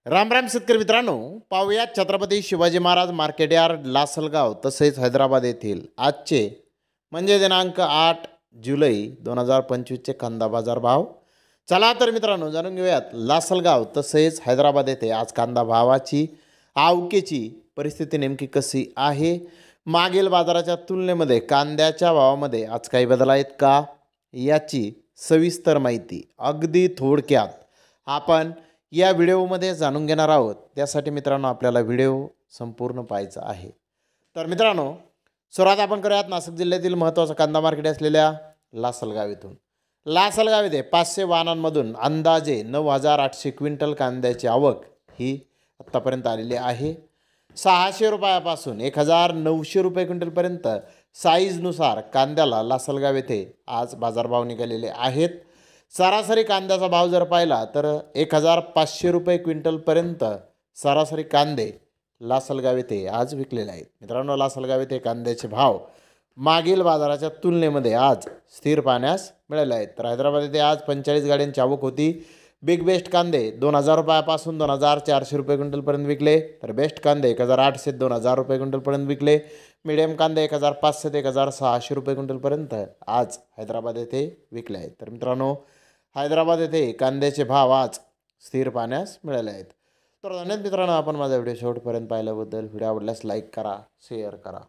राम राम शेतकरी मित्रांनो, पाहूया छत्रपती शिवाजी महाराज मार्केट यार्ड लासलगाव तसेच हैदराबाद येथील आजचे म्हणजे दिनांक 8 जुलै 2025चे कांदा बाजार भाव. चला तर मित्रांनो जाणून घेऊयात लासलगाव तसेच हैदराबाद येथे आज कांदा भावाची आवकेची परिस्थिती नेमकी कशी आहे. मागील बाजाराच्या तुलनेमध्ये कांद्याच्या भावामध्ये आज काही बदल आहेत का याची सविस्तर माहिती अगदी थोडक्यात आपण या व्हिडिओमध्ये जाणून घेणार आहोत. त्यासाठी मित्रांनो आपल्याला व्हिडिओ संपूर्ण पाहायचा आहे. तर मित्रांनो सुरुवात आपण करूयात नाशिक जिल्ह्यातील महत्त्वाचा कांदा मार्केट असलेल्या लासलगाव येथून. लासलगाव येथे 500 वाहनांमधून अंदाजे 9,800 क्विंटल कांद्याची आवक ही आत्तापर्यंत आलेली आहे. 600 रुपयापासून 1,900 रुपये क्विंटलपर्यंत साईजनुसार कांद्याला लासलगाव येथे आज बाजारभाव निघालेले आहेत. सरासरी कांद्याचा भाव जर पाहिला तर 1,500 रुपये क्विंटलपर्यंत सरासरी कांदे लासलगाव येथे आज विकलेले आहेत. मित्रांनो लासलगाव येथे कांद्याचे भाव मागील बाजाराच्या तुलनेमध्ये आज स्थिर पाहण्यास मिळाले आहेत. तर हैदराबाद येथे आज 45 गाड्यांची आवक होती. बिग बेस्ट कांदे 2,000 रुपयापासून 2,400 रुपये क्विंटलपर्यंत विकले. तर बेस्ट कांदे 1,800 ते 2,000 रुपये क्विंटलपर्यंत विकले. मीडियम कांदे 1,500 ते 1,600 रुपये क्विंटलपर्यंत आज हैदराबाद येथे विकले आहेत. तर मित्रांनो हैदराबाद येथे कांद्याचे भाव आज स्थिर पाहण्यास मिळाले आहेत. तर धन्यवाद मित्रांनो, आपण माझा व्हिडिओ शेवटपर्यंत पाहिल्याबद्दल. व्हिडिओ आवडल्यास लाईक करा, शेअर करा.